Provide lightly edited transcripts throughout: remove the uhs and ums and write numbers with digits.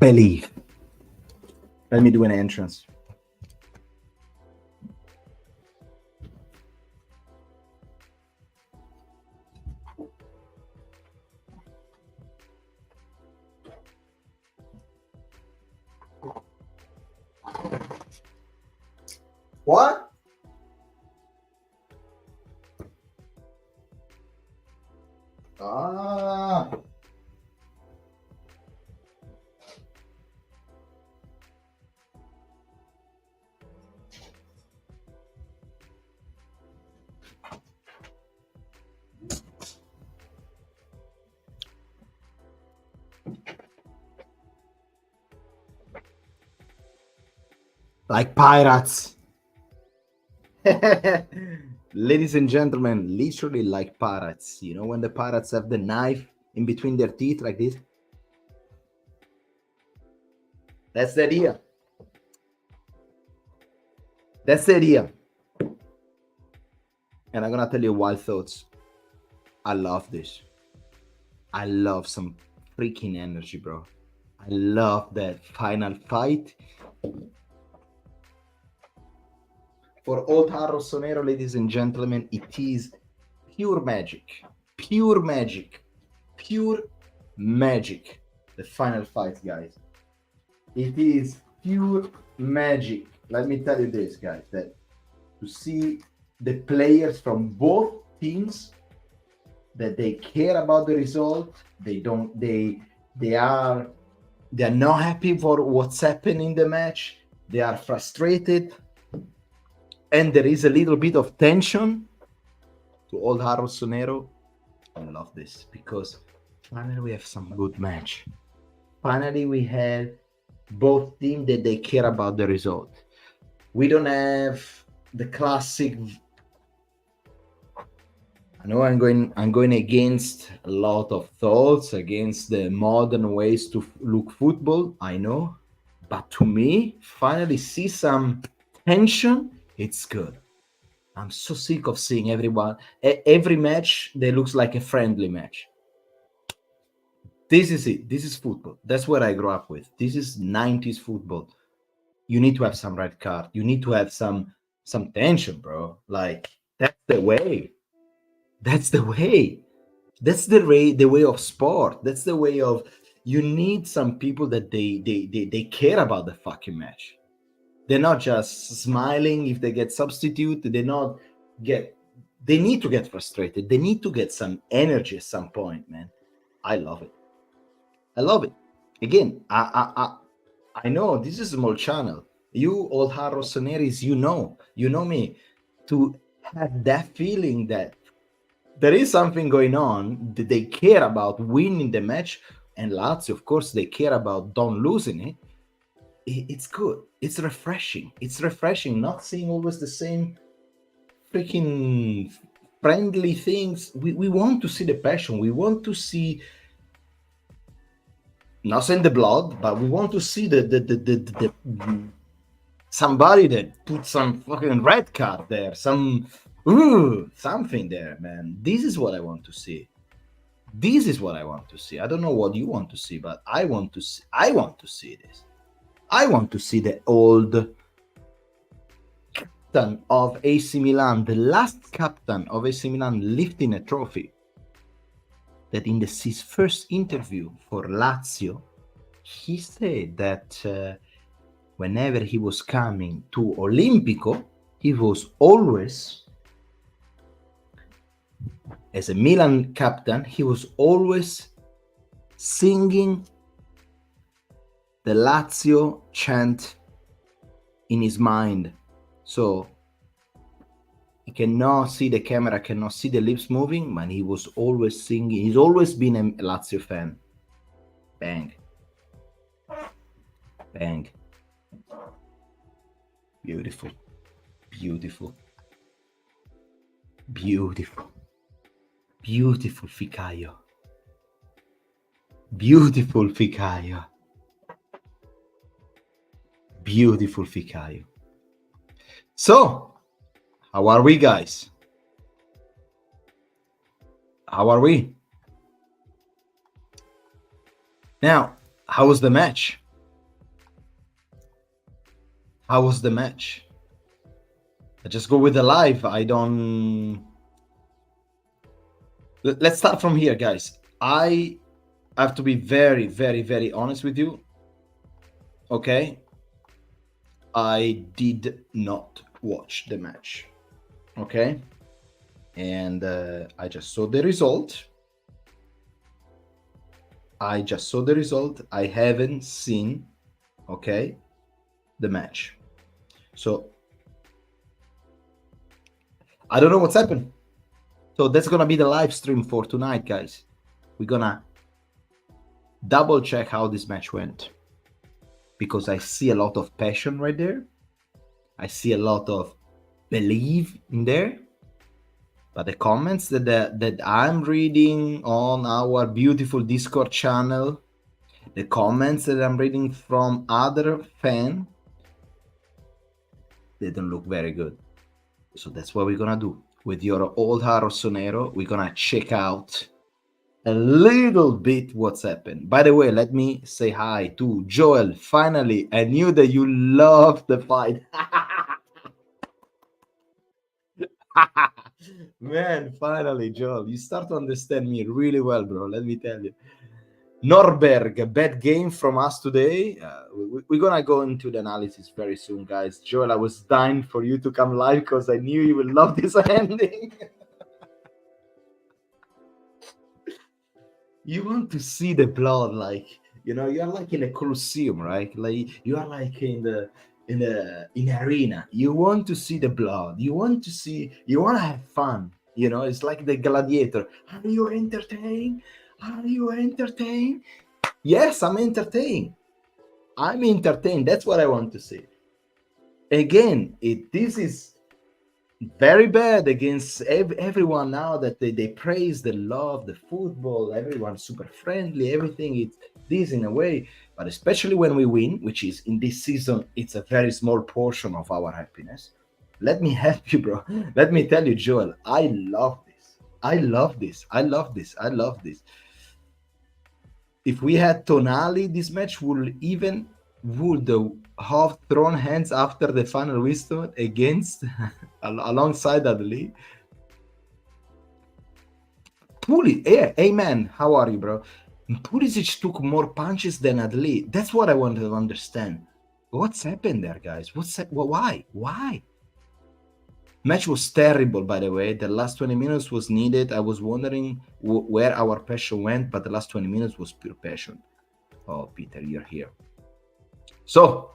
Believe. Let me do an entrance. What? Ah. Like pirates. Ladies and gentlemen, literally like pirates. You know when the pirates have the knife in between their teeth like this? That's the idea. That's the idea. And I'm gonna tell you wild thoughts. I love this. I love some freaking energy, bro. I love that final fight. For Old Rossonero, ladies and gentlemen, it is pure magic. Pure magic. Pure magic. The final fight, guys. It is pure magic. Let me tell you this, guys, that to see the players from both teams, that they care about the result, they are not happy for what's happened in the match, they are frustrated, and there is a little bit of tension. To Old Rossonero, I love this because finally we have some good match. Finally we had both teams that they care about the result. We don't have the classic. I know I'm going against a lot of thoughts, against the modern ways to look football, I know. But to me, finally see some tension, it's good. I'm so sick of seeing every match that looks like a friendly match. This is it. This is football. That's what I grew up with. This is 90s football. You need to have some red card. You need to have some tension, bro. Like, that's the way. That's the way. That's the way of sport. That's the way of, you need some people that they care about the fucking match. They're not just smiling if they get substituted. They need to get frustrated. They need to get some energy at some point, man. I love it. I love it. Again, I know this is a small channel. You Old Rossoneris, you know me, to have that feeling that there is something going on, that they care about winning the match, and Lazio, of course, they care about don't losing it. It's good. It's refreshing. It's refreshing not seeing always the same freaking friendly things. We want to see the passion. We want to see, not saying the blood, but we want to see the somebody that put some fucking red card there, something there, man. This is what I want to see. This is what I want to see. I don't know what you want to see, but I want to see. I want to see this. I want to see the old captain of AC Milan, the last captain of AC Milan, lifting a trophy. That in his first interview for Lazio, he said that whenever he was coming to Olimpico, he was always, as a Milan captain, he was always singing the Lazio chant in his mind. So he cannot see the camera, cannot see the lips moving, but he was always singing. He's always been a Lazio fan. Bang. Bang. Beautiful. Beautiful. Beautiful. Beautiful Ficaio. Beautiful Ficaio. Beautiful Ficaio. So, how are we, guys? How are we? Now, how was the match? How was the match? I just go with the live. I don't... Let's start from here, guys. I have to be very, very, very honest with you. Okay? I did not watch the match. Okay? And I just saw the result. I haven't seen, okay, the match. So I don't know what's happened. So that's gonna be the live stream for tonight, guys. We're gonna double check how this match went, because I see a lot of passion right there. I see a lot of belief in there. But the comments that I'm reading on our beautiful Discord channel, the comments that I'm reading from other fans, they don't look very good. So that's what we're gonna do. With your old Rossonero, we're gonna check out a little bit what's happened. By the way, let me say hi to Joel. Finally, I knew that you loved the fight. Man, finally, Joel, you start to understand me really well, bro. Let me tell you. Norberg, a bad game from us today. We're gonna go into the analysis very soon, guys. Joel, I was dying for you to come live because I knew you would love this ending. You want to see the blood, like, you know, you're like in a Colosseum, right? Like you are like in the arena. You want to see the blood. You want to have fun. You know, it's like the gladiator. Are you entertained? Are you entertained? Yes, I'm entertained. I'm entertained. That's what I want to see. Again, this is very bad against everyone now that they praise the love, the football, everyone's super friendly, everything. It's this in a way, but especially when we win, which is in this season, it's a very small portion of our happiness. Let me help you, bro. Let me tell you, Joel, I love this. I love this. I love this. I love this. If we had Tonali, this match would have thrown hands after the final whistle against alongside Adli. Pulisic, hey man, how are you, bro? Pulisic took more punches than Adli. That's what I want to understand. What's happened there, guys? Why? Match was terrible, by the way. The last 20 minutes was needed. I was wondering where our passion went, but the last 20 minutes was pure passion. Oh, Peter, you're here. So,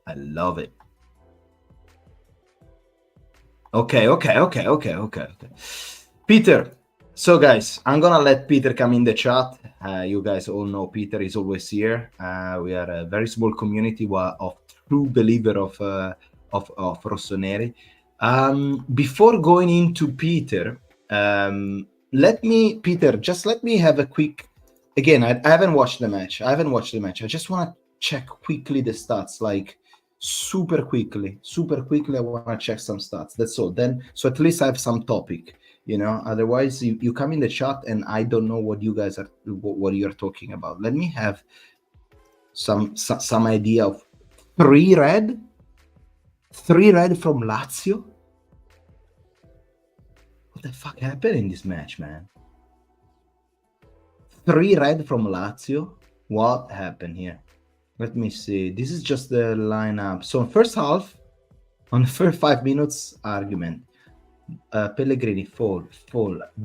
I love it. Okay. Peter. So, guys, I'm going to let Peter come in the chat. You guys all know Peter is always here. We are a very small community of true believer of Rossoneri. Before going into Peter, let me have a quick... Again, I haven't watched the match. I just want to check quickly the stats, like super quickly. I want to check some stats. That's all. Then, so at least I have some topic. Otherwise you come in the chat and I don't know what you guys are, what you're talking about. Let me have some idea of three red from Lazio. What the fuck happened in this match, man? 3 red from Lazio. What happened here? Let me see. This is just the lineup. So in first half, on the first 5 minutes, argument. Pellegrini fall.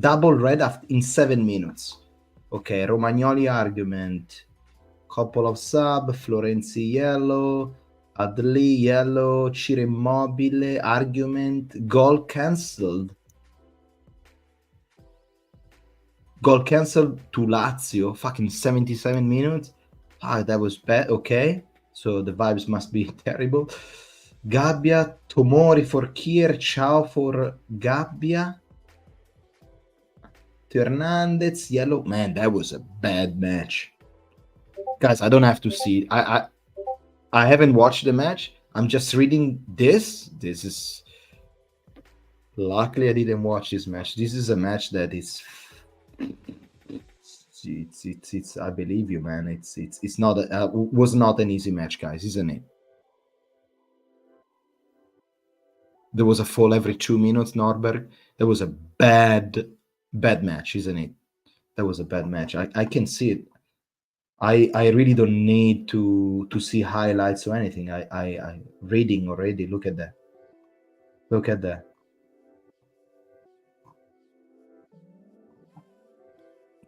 Double red in 7 minutes. Okay, Romagnoli argument. Couple of sub. Florenzi yellow. Adli yellow. Ciro Immobile argument. Goal cancelled. Goal cancelled to Lazio. Fucking 77 minutes. Ah, that was bad. Okay, so the vibes must be terrible. Gabbia, Tomori for Kier, Ciao for Gabbia, Hernandez, yellow. Man, that was a bad match. Guys, I don't have to see. I haven't watched the match. I'm just reading this. This is. Luckily, I didn't watch this match. This is a match that is. It's. I believe you, man. It's not. Was not an easy match, guys, isn't it? There was a fall every 2 minutes, Norberg. That was a bad match, isn't it? That was a bad match. I can see it. I really don't need to see highlights or anything. I reading already. Look at that. Look at that.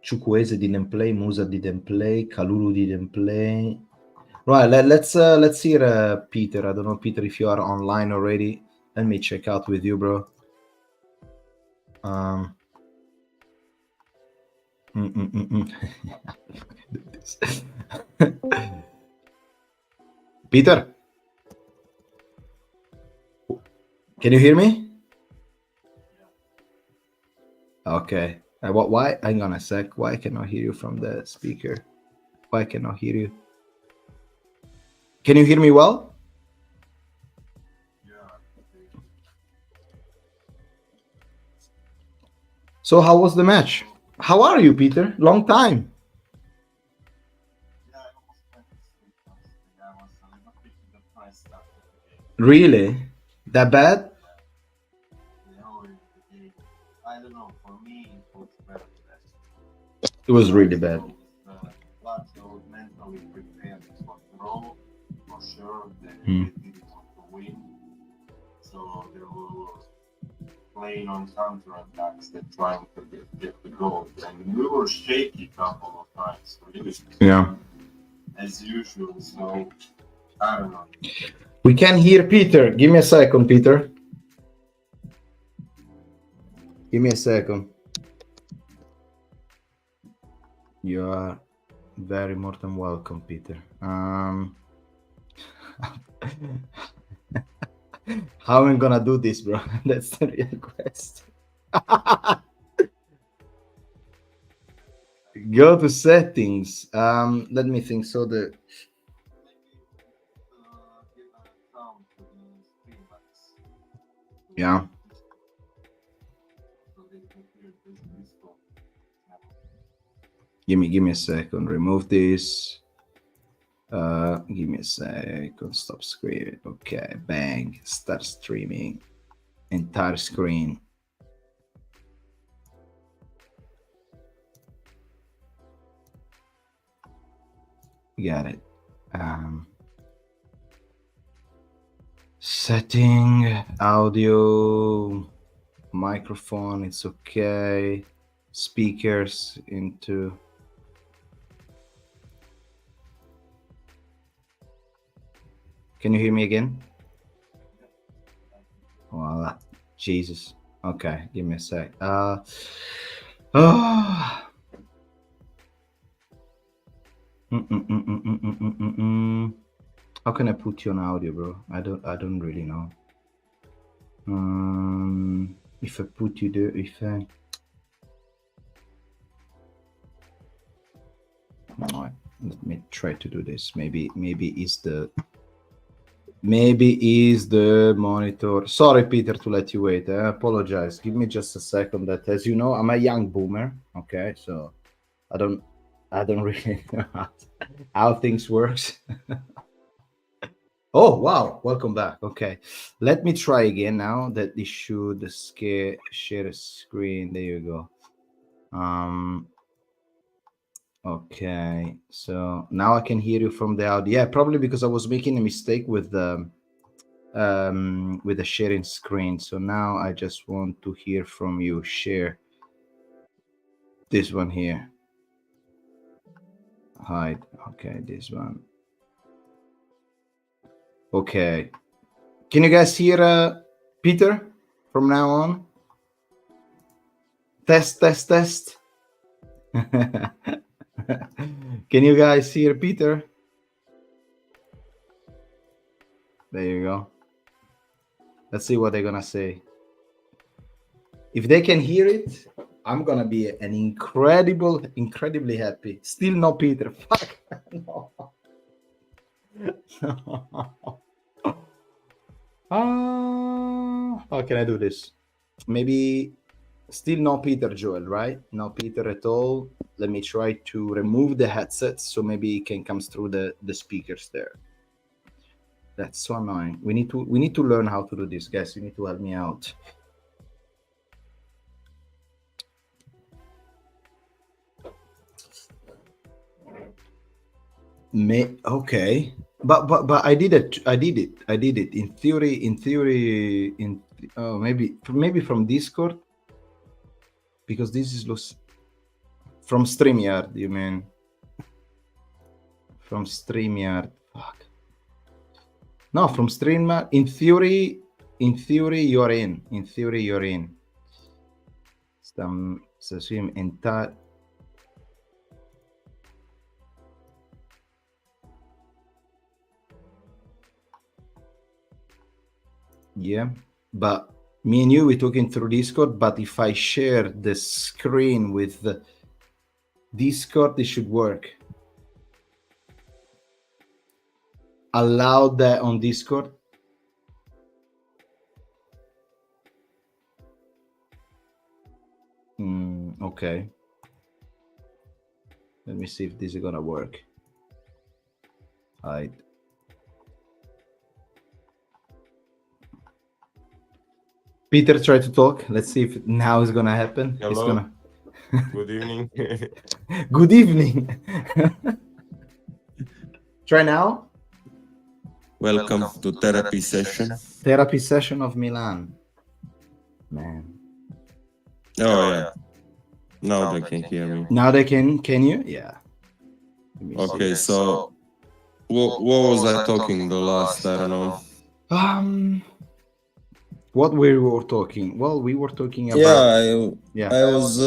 Chukwueze didn't play. Musa didn't play. Kalulu didn't play. Right. Let's hear Peter. I don't know, Peter, if you are online already. Let me check out with you, bro. Peter, can you hear me? Okay. Why? Hang on a sec. Why I cannot hear you from the speaker? Why I cannot hear you? Can you hear me well? So how was the match? How are you, Peter? Long time. Really? That bad? I don't know. For me, it was very bad. It was really bad. Lazio mentally prepared for the role. For sure, they didn't want to win. So they were playing on counter-attacks. They're trying to get the goal. And we were shaky a couple of times. Really. Yeah. As usual. So, I don't know. We can hear Peter. Give me a second, Peter. Give me a second. You are very more than welcome, Peter. How am I gonna do this, bro? That's the real question. Go to settings. Let me think. So the yeah. Give me a second. Remove this. Give me a second. Stop screen. Okay, bang. Start streaming. Entire screen. Got it. Setting audio, microphone. It's okay. Speakers into. Can you hear me again? Voila. Jesus. Okay, give me a sec. How can I put you on audio, bro? I don't really know. If I put you there, let me try to do this. Maybe is the Maybe is the monitor. Sorry, Peter, to let you wait. I apologize. Give me just a second. That, as you know, I'm a young boomer. Okay, so I don't really know how things works. Oh wow, welcome back. Okay, let me try again now that this should share a screen. There you go. Okay, so now I can hear you from the audio. Yeah, probably because I was making a mistake with the sharing screen. So now I just want to hear from you. Share this one here. Hide. Okay, this one. Okay. Can you guys hear Peter from now on? Test, test, test. Can you guys hear Peter? There you go. Let's see what they're gonna say. If they can hear it, I'm gonna be an incredibly happy. Still no Peter. Fuck. No. How can I do this? Maybe still no Peter, Joel, right? No Peter at all. Let me try to remove the headset so maybe it can come through the speakers there. That's so annoying. We need to learn how to do this, guys. You need to help me out. Okay, but I did it. In theory. Oh, maybe from Discord, because this is from StreamYard. You mean from StreamYard? Fuck. No, from StreamYard. In theory, you're in. In theory, you're in. Entire. Yeah, but me and you, we're talking through Discord. But if I share the screen with the Discord, it should work. Allow that on Discord. Okay. Let me see if this is gonna work. Hide. Peter, try to talk. Let's see if now is gonna happen. Hello. It's gonna. Good evening. Good evening. Try now. Welcome to therapy session. Therapy session of Milan. Man. Oh yeah. Now they can hear me. Now they can you? Yeah. Okay, so what was I talking the last? I don't know. What we were talking? Well, we were talking about. I was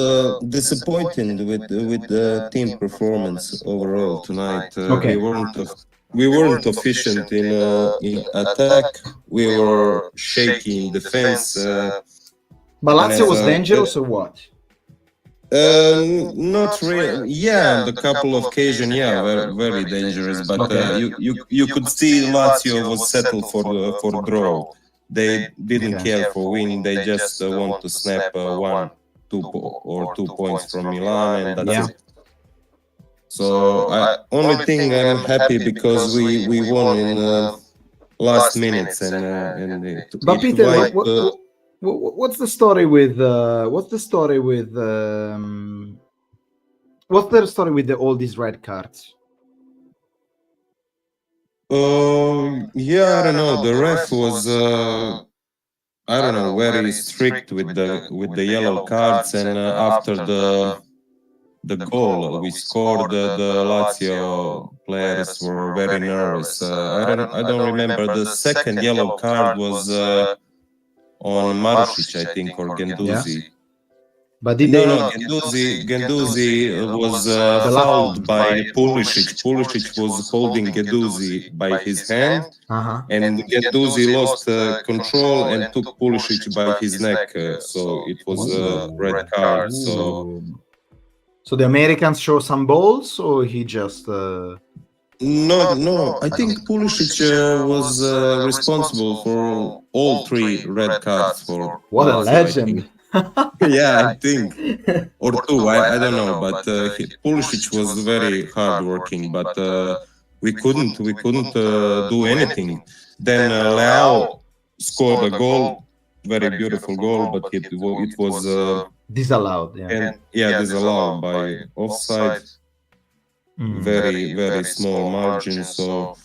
disappointed with the team performance overall tonight. Okay. We weren't efficient in attack. We were shaky in defense. But Lazio was dangerous or what? Not really. Yeah, on the couple of occasions, yeah, very dangerous. But you could see Lazio was settled for draw. They didn't care for win. They just want to snap 1, 2 points from Milan, and that's it. So only thing I'm happy because we won in last minutes But Peter, what's the story with all these red cards? Yeah, I don't know. The ref was I don't know, very strict with the yellow cards, and after the goal we scored, the Lazio players were very nervous. I don't remember. The second yellow card was on Marušić, I think, or Guendouzi. Yeah. But Guendouzi was fouled by Pulisic. Pulisic was holding Guendouzi by his hand, and Guendouzi lost control and took Pulisic by his neck. So it was a red card. So the Americans show some balls, or he just? No. I think Pulisic was responsible for all three red cards for What a Lazio, I think. legend! Yeah, I think. Or two, I don't know. But Pulisic was very hardworking, but we couldn't do anything. Then Leao scored a goal, very beautiful goal, but it was Disallowed, yeah. and yeah, disallowed by offside, very small margin. So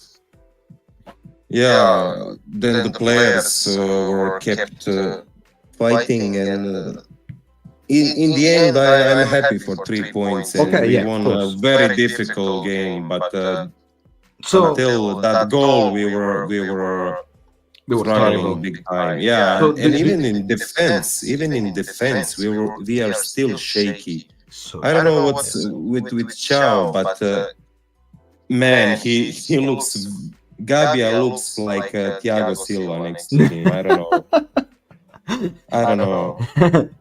yeah, then the players were kept fighting, and in the end, I'm happy for 3 points, and Okay, we yeah, of won a course. very difficult game. But So until that goal, we were they were struggling terrible. big time. Yeah, So and even in defense, we are still shaky. So I don't know what's with Chow, but man, he looks. Gabia looks like Thiago Silva next to him. I don't know. I don't know.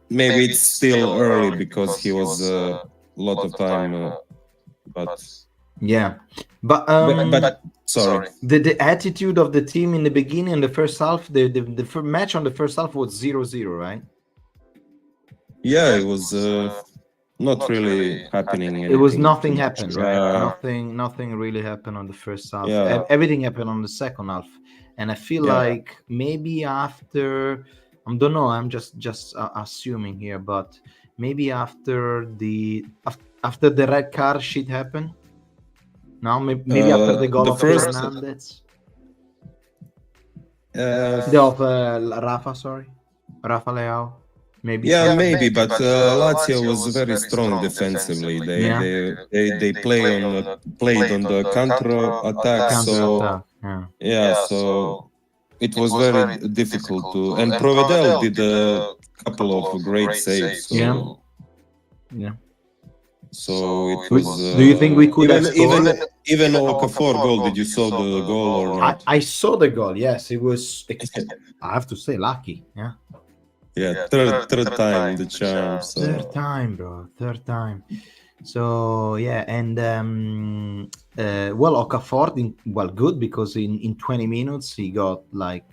Maybe it's still early because he was a lot of time, but yeah, but sorry. the attitude of the team in the beginning, in the first half, the match on the first half was 0-0, right? Yeah, it was not really happening. It was Anything nothing too much. happened, right? Yeah, Nothing really happened on the first half. yeah, Everything happened on the second half, and I feel yeah. like maybe after, I don't know, I'm just assuming here, but maybe after the red card shit happened. No, maybe after the goal The of first, Hernandez. uh, The of Rafa, sorry, Rafa Leao. Maybe. yeah, Something. maybe, but Lazio was very strong defensively. Yeah. They played on the counter attack. So Counter-attack. Yeah. yeah, so it was very difficult to. And Provedel did a couple of great saves. So Yeah. Yeah. so it We- was. do you think we could have scored? Even Okafor goal? Did you saw the goal or not? I saw the goal. Yes, it was. I have to say, lucky. Yeah. Yeah, third time the charm. So. Third time, bro. Third time. So yeah, and well, Okafor, well, good, because in 20 minutes he got like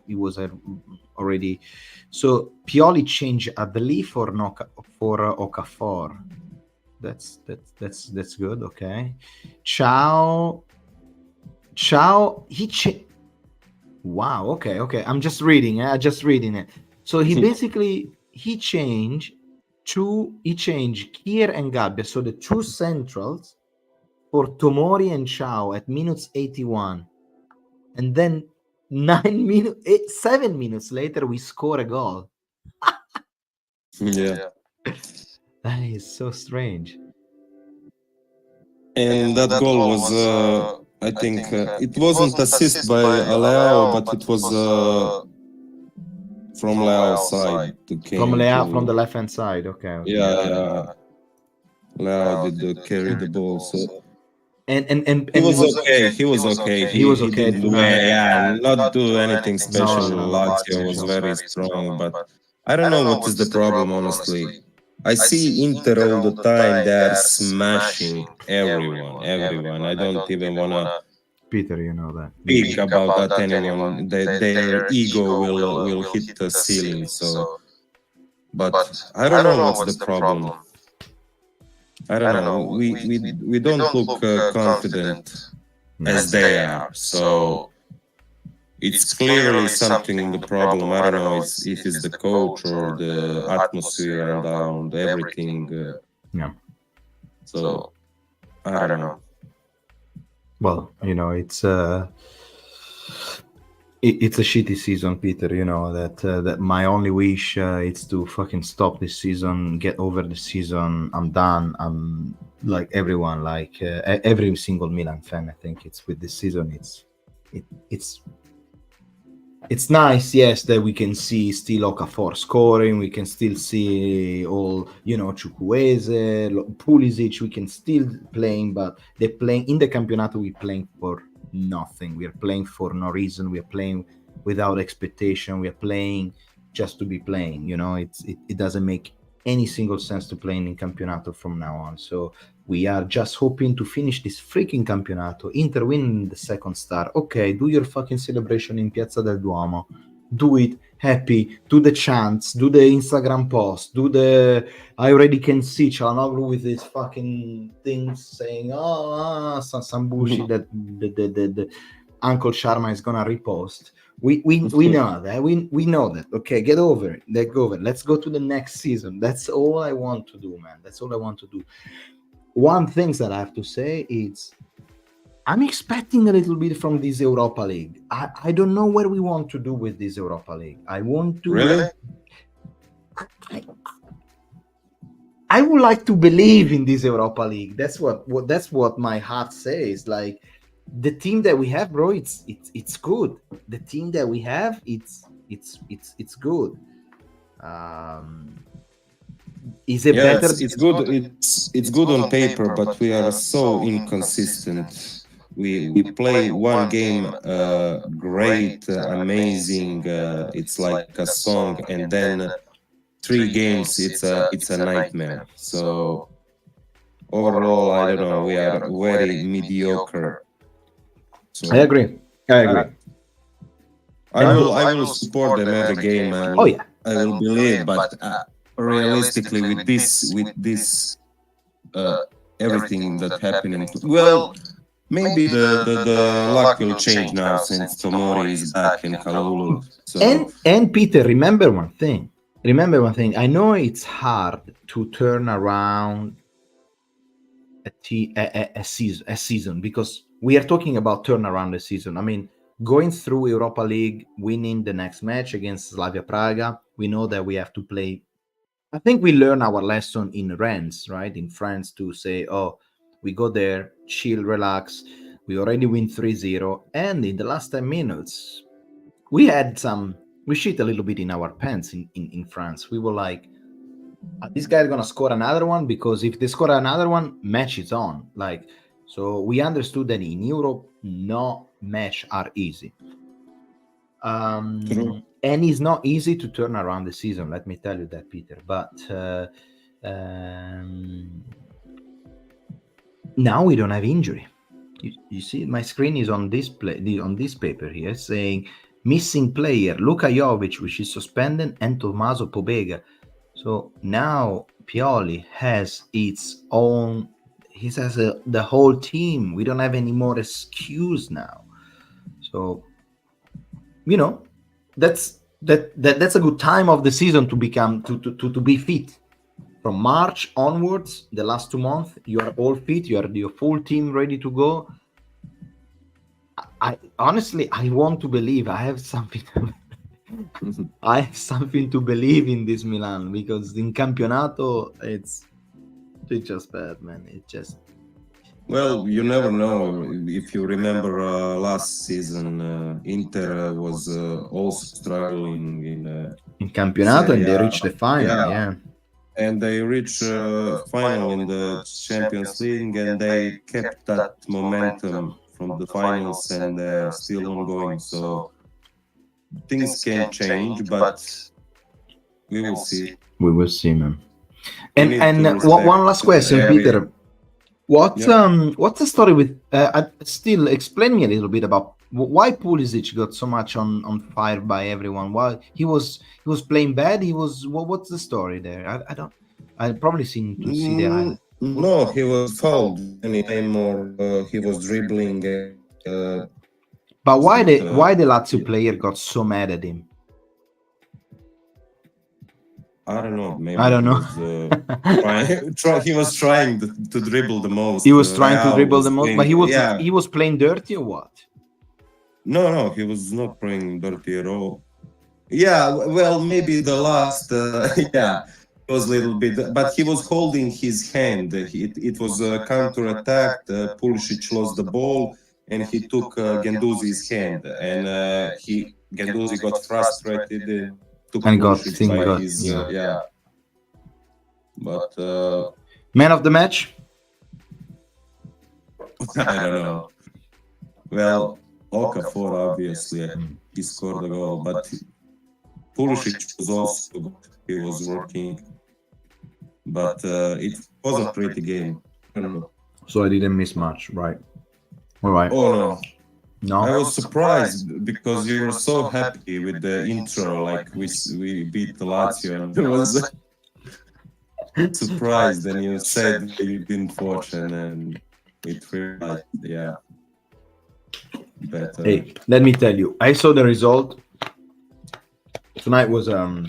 he was already. So Pioli changed Adli for Okafor. That's good. Okay, Ciao. Wow. Okay. I'm just reading. I'm just reading it. So he basically he changed Kier and Gabbia, so the two centrals, for Tomori and Ciao at minutes 81, and then 7 minutes later we score a goal. Yeah. That is so strange. And that goal was, I think, it wasn't assist by Leao, but it was from Leao's side to came From Leao, to, from the left hand side. Okay. yeah. Leao did carry the ball, so And he was okay. He was okay. He was He okay. didn't do not do anything special. Lazio was very strong, but I don't know what is the problem, honestly. I see Inter all the time. They are smashing everyone. I don't even wanna Peter, you know that. speak about that anyone. Their ego will hit the ceiling. So, but I don't know what's the problem. I don't know. We don't look confident as they are. So it's clearly something in the problem. I don't know if it's the coach or the atmosphere around everything. Yeah. So I don't know. Well, you know, it's a shitty season, Peter. You know that my only wish is to fucking stop this season, get over the season. I'm done. I'm like everyone, like every single Milan fan. I think it's with this season. It's nice, yes, that we can see still Okafor scoring. We can still see all, you know, Chukwueze, Pulisic. We can still playing, but they're playing in the Campionato. We're playing for nothing. We are playing for no reason. We are playing without expectation. We are playing just to be playing. You know, it doesn't make any single sense to playing in Campionato from now on. So we are just hoping to finish this freaking Campionato. Inter win the second star. Okay, do your fucking celebration in Piazza del Duomo. Do it happy. Do the chants. Do the Instagram post. Do the I already can see Çalhanoğlu with his fucking things saying some bullshit that the Uncle Sharma is gonna repost. We know that. We know that. Okay, get over it. Let go of it. Let's go to the next season. That's all I want to do, man. That's all I want to do. One thing that I have to say is I'm expecting a little bit from this Europa League. I don't know what we want to do with this Europa League. I want to Really? I would like to believe in this Europa League. That's what my heart says. Like the team that we have, bro, it's good. The team that we have, it's good. Is it better? It's good. It's good on paper, but we are so inconsistent. We play one game great, amazing. It's like a song, and then 3 games it's a nightmare. So overall, I don't know. We are very mediocre. So I agree. I will support them every game. I will believe, but realistically, with this everything that happening, well, maybe the luck will change now since Tomori is back in Kalulu. So And Peter, remember one thing. I know it's hard to turn around a season because we are talking about turn around a season. I mean, going through Europa League, winning the next match against Slavia Praga, we know that we have to play. I think we learn our lesson in Rennes, right? In France, to say, oh, we go there, chill, relax. We already win 3-0. And in the last 10 minutes, we shit a little bit in our pants in France. We were like, this guy's going to score another one, because if they score another one, match is on. Like, so we understood that in Europe, no match are easy. And it's not easy to turn around the season, let me tell you that, Peter. But now we don't have injury. You see, my screen is on this paper here saying missing player Luka Jovic, which is suspended, and Tommaso Pobega. So now Pioli has its own. He has the whole team. We don't have any more excuse now. So, you know, that's a good time of the season to become to be fit. From March onwards, the last 2 months, you are all fit. You are your full team ready to go. I honestly, I want to believe. I have something. I have something to believe in this Milan, because in Campionato, it's just bad, man. It just. Well, you never know. If you remember last season, Inter was also struggling in Campionato, Serie and they A. reached the final. Yeah. And they reached final in the Champions League, and they kept that momentum from the finals, and they're still ongoing. So things can change, but we will see. We will see, man. And one last question, Peter. What's the story with? Still, explain me a little bit about why Pulisic got so much on fire by everyone. Why he was playing bad? What's the story there? I don't. I probably seen to see the highlight. No, he was fouled anytime, or he was dribbling. But why the Lazio player got so mad at him? I don't know. Maybe I don't know. He was trying to dribble the most. He was trying to dribble the most, but he was playing dirty or what? No, he was not playing dirty at all. Yeah, well, maybe the last, was a little bit, but he was holding his hand. It was a counter-attack. Pulisic lost the ball, and he took Guendouzi's hand, and Guendouzi got frustrated. And got But man of the match? I don't know. Well, Okafor, obviously, he scored a goal, but Pulisic was also good. He was working. but it was a pretty game. I don't know. So I didn't miss much, right? All right. Oh no, No. I was surprised because you were so happy with the intro, like we beat the Lazio, and I was surprised. And you said you didn't watch, and then it realized, yeah, better. Hey, let me tell you, I saw the result. Tonight was a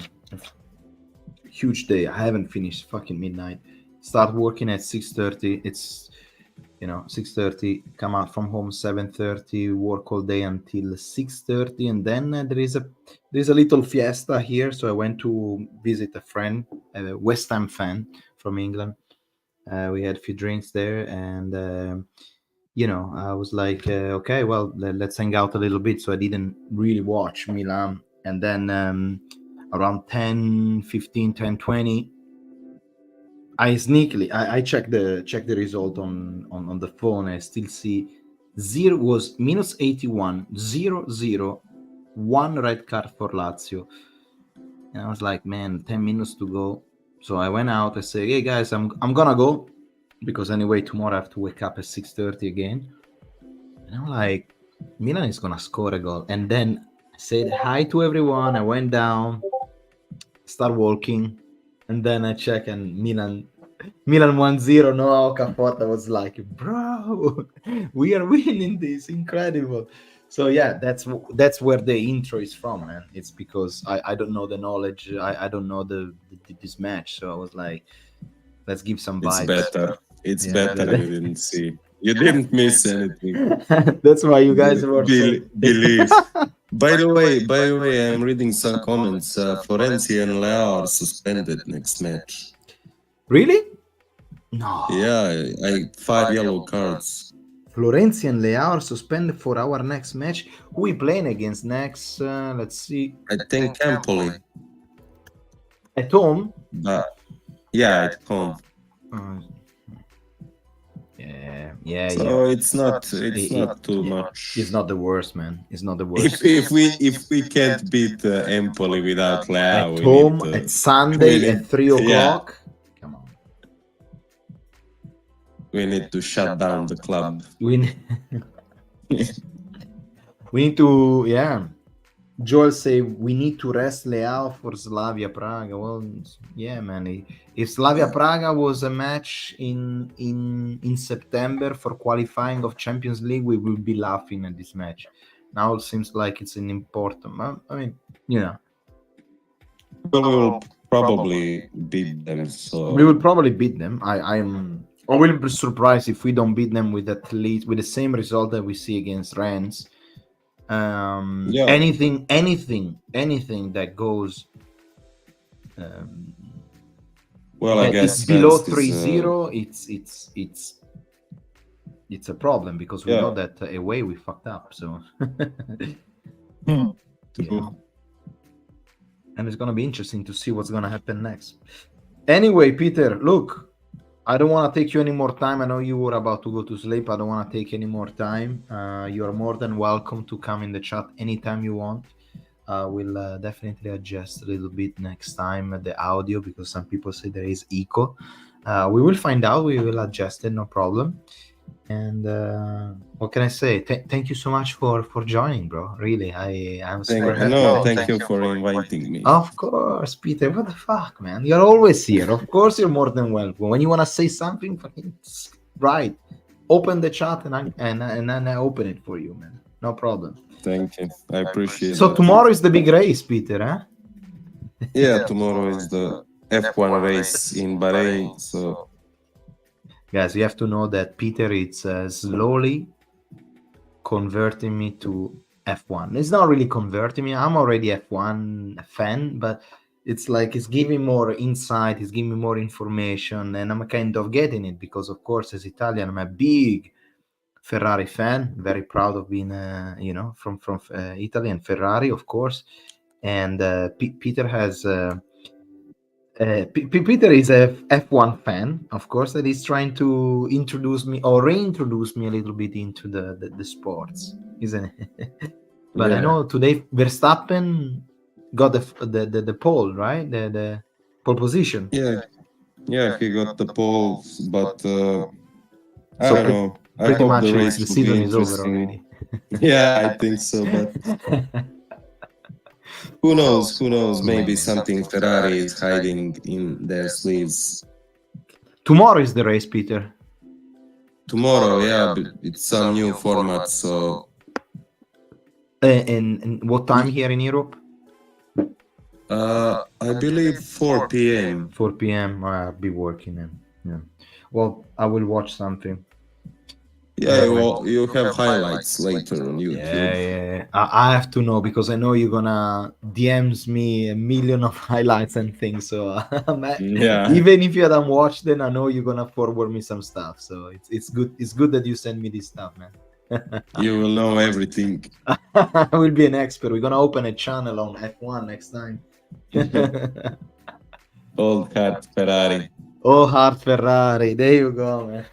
huge day. I haven't finished fucking midnight. Start working at 6:30. It's 6:30. Come out from home 7:30. Work all day until 6:30, and then there is a little fiesta here. So I went to visit a friend, a West Ham fan from England. We had a few drinks there, and I was like, okay, well, let's hang out a little bit. So I didn't really watch Milan, and then around 10:15, 10:20. I sneakily I checked the result on the phone. I still see zero was minus 81, 0-0, one red card for Lazio. And I was like, man, 10 minutes to go. So I went out. I said, hey guys, I'm gonna go because anyway tomorrow I have to wake up at 6:30 again. And I'm like, Milan is gonna score a goal. And then I said hi to everyone. I went down, start walking. And then I check and Milan 1-0. No, Capote. I was like, bro, we are winning this. Incredible. So yeah, that's where the intro is from, man. It's because I don't know the knowledge. I don't know this match. So I was like, let's give some vibes. It's better. It's better you didn't see. You didn't miss anything. That's why you guys were believe. By the way, I'm reading some comments. Florenzi and Leao are suspended next match. Really? No. Yeah, 5 yellow cards. Florenzi and Leao are suspended for our next match. Who we playing against next? Let's see. I think Empoli. At home? Yeah, at home. Yeah. So it's not too much. It's not the worst, man. It's not the worst. If we can't beat Empoli without Leao, at home at Sunday at 3 o'clock. Come on. We need to shut down the club. We need to, yeah. Joel say we need to rest Leao for Slavia Praga. Well, yeah, man. If Slavia Praga was a match in September for qualifying of Champions League, we will be laughing at this match. Now it seems like it's an important. I mean, Well, we will probably beat them. So we will probably beat them. I will be surprised if we don't beat them with at least with the same result that we see against Rennes. Anything that goes well, I guess it's below 3-0, it's a problem because we know that away we fucked up. So and it's gonna be interesting to see what's gonna happen next. Anyway, Peter, look, I don't want to take you any more time. I know you were about to go to sleep. I don't want to take any more time. You are more than welcome to come in the chat anytime you want. We'll definitely adjust a little bit next time the audio because some people say there is echo. We will find out. We will adjust it, no problem. And what can I say? Thank you so much for joining, bro. Really, I'm super happy. Thank you for inviting me. Of course, Peter. What the fuck, man? You're always here. Of course, you're more than welcome. When you want to say something, fucking right, open the chat and I open it for you, man. No problem. Thank you. I appreciate it. So tomorrow is the big race, Peter, huh? Yeah, tomorrow is the F1 race in Bahrain. So guys, you have to know that Peter is slowly converting me to F1. It's not really converting me. I'm already F1 fan, but it's like it's giving more insight, it's giving me more information, and I'm kind of getting it because, of course, as Italian, I'm a big Ferrari fan. Very proud of being, from Italy and Ferrari, of course. And Peter has. Peter is a F1 fan, of course, that is trying to introduce me or reintroduce me a little bit into the sports, isn't it? But I know today Verstappen got the pole, right? The pole position. Yeah, Yeah, he got the pole, but I So don't know. I pretty hope much the race the will be season is over interesting. already. Yeah, I think so, but who knows? Who knows? Maybe something Ferrari is hiding in their sleeves. Tomorrow is the race, Peter. Tomorrow, yeah, it's some new format, so And what time here in Europe? I believe 4 p.m. 4 p.m. I'll be working then. Yeah. Well, I will watch something. Yeah, you have highlights later on Yeah, YouTube. yeah. I have to know because I know you're gonna DMs me a million of highlights and things. So Yeah, even if you haven't watched them, I know you're gonna forward me some stuff. So it's good. It's good that you send me this stuff, man. you will know everything. I will be an expert. We're gonna open a channel on F1 next time. Old hat Ferrari. Oh, hard Ferrari. There you go, man.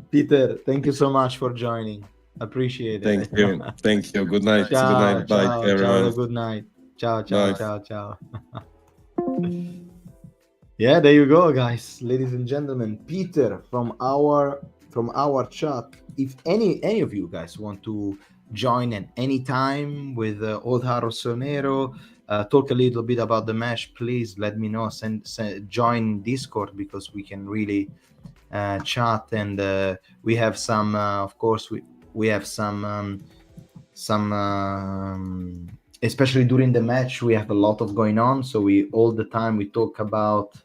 Peter, thank you so much for joining. Appreciate it. Thank you. Thank you. Good night. Good Ciao, night. Bye, ciao, ciao. everyone. Good night. Ciao, ciao, Bye. ciao, ciao. Yeah, there you go, guys, ladies and gentlemen. Peter from our chat. If any of you guys want to join at any time with Old Rossonero, talk a little bit about the match, please let me know. Send join Discord because we can really chat, and we have some. Of course, we have some. Especially during the match, we have a lot of going on. So we all the time we talk about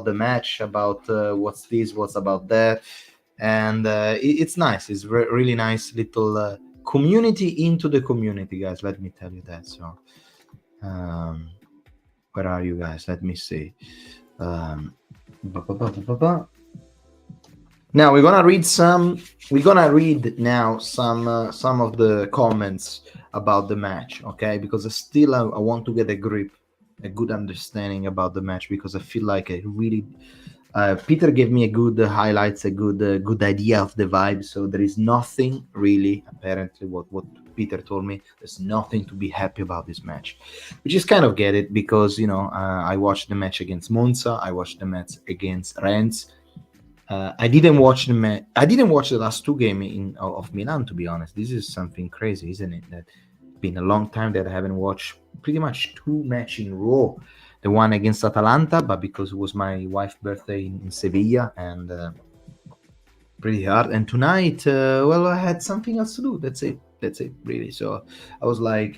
the match, about what's this, what's about that, and it's nice. It's really nice little community into the community, guys. Let me tell you that. So where are you guys? Let me see. Now we're gonna read now some of the comments about the match, okay? Because still I want to get a good understanding about the match, because I feel like I really Peter gave me a good highlights, a good idea of the vibe. So there is nothing really, apparently, what Peter told me. There's nothing to be happy about this match, which is kind of get it, because I watched the match against Monza, I watched the match against Rennes. I didn't watch the match. I didn't watch the last two games of Milan. To be honest, this is something crazy, isn't it? That been a long time that I haven't watched pretty much two matches in a row. The one against Atalanta, but because it was my wife's birthday in Sevilla, and pretty hard. And tonight, well, I had something else to do. That's it, really. So I was like,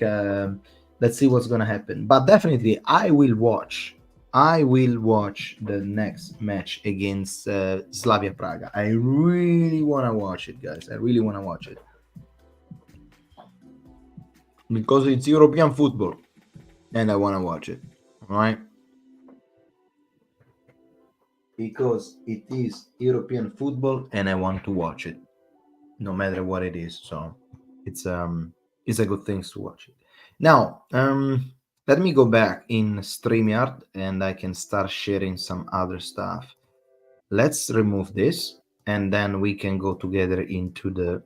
let's see what's gonna happen. But definitely, I will watch the next match against Slavia Praga. I really want to watch it, guys. I really want to watch it, because it's European football and I want to watch it. All right, because it is European football and I want to watch it, no matter what it is. So it's a good thing to watch it. Now, let me go back in StreamYard and I can start sharing some other stuff. Let's remove this, and then we can go together into the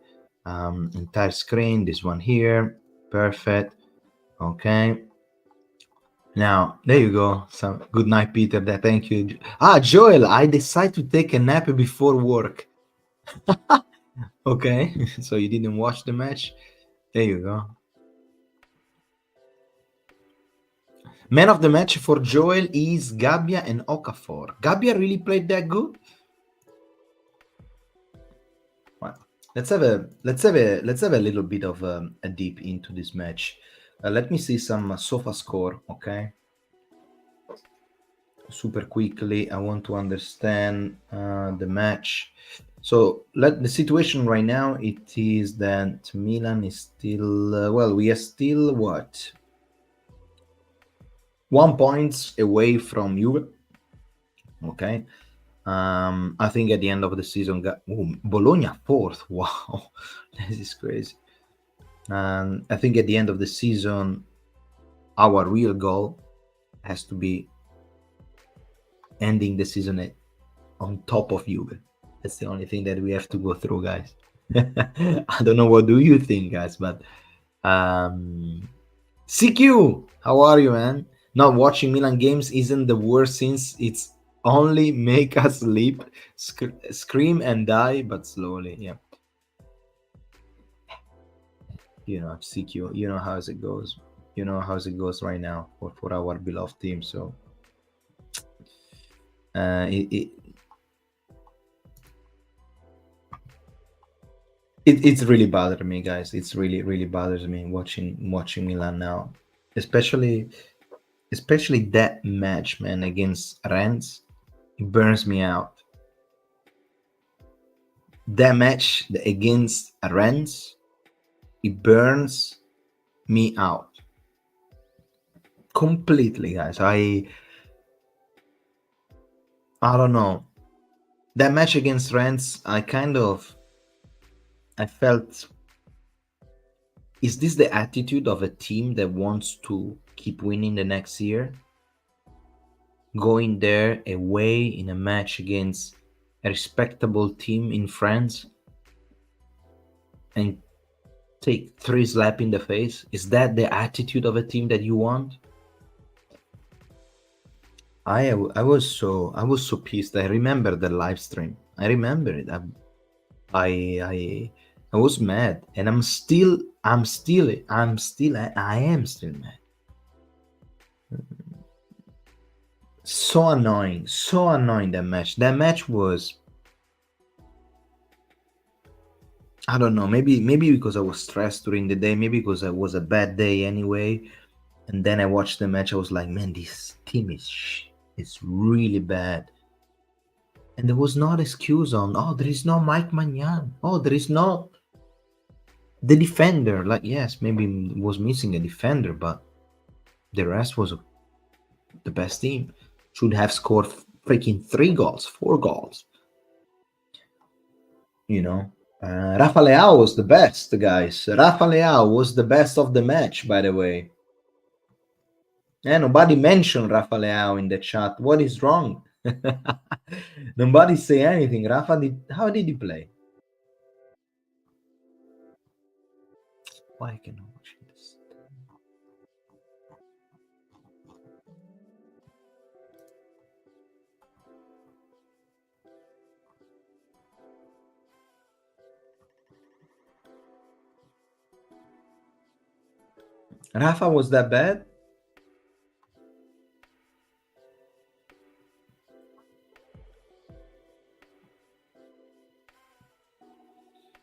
entire screen. This one here, perfect. Okay. Now there you go. So good night, Peter. Thank you. Joel, I decide to take a nap before work. Okay, so you didn't watch the match. There you go. Man of the match for Joel is Gabbia and Okafor. Gabbia really played that good. Well, let's have a little bit of a deep into this match. Let me see some sofa score. Okay, super quickly. I want to understand the match. So the situation right now, it is that Milan is still we are still what, 1 point away from Juve. Okay. I think at the end of the season, Bologna 4th. Wow, this is crazy. I think at the end of the season, our real goal has to be ending the season on top of Juve. That's the only thing that we have to go through, guys. I don't know, what do you think, guys? But CQ, how are you, man? Not watching Milan games isn't the worst since it's only make us sleep, scream and die, but slowly. Yeah. You know, CQ, you know how it goes. You know how it goes right now for our beloved team. So it's really bothered me, guys. It's really bothers me watching Milan now, especially that match, man, against Rennes. It burns me out. That match against Rennes, it burns me out completely, guys. I don't know. That match against Rennes, I felt, is this the attitude of a team that wants to keep winning the next year? Going there away in a match against a respectable team in France and take 3 slaps in the face? Is that the attitude of a team that you want? I was so pissed. I remember the live stream. I remember it. I was mad, and I am still mad. So annoying that match. That match was, I don't know, maybe because I was stressed during the day, maybe because it was a bad day anyway. And then I watched the match, I was like, man, this team is really bad. And there was not excuse on, oh, there is no Mike Magnan. Oh, there is not the defender. Like, yes, maybe was missing a defender, but the rest was the best team. Should have scored freaking 3 goals, 4 goals. You know, Rafa Leao was the best, guys. Rafa Leao was the best of the match, by the way. Yeah, nobody mentioned Rafa Leao in the chat. What is wrong? Nobody say anything. How did he play? Why can I watch this? Rafa was that bad?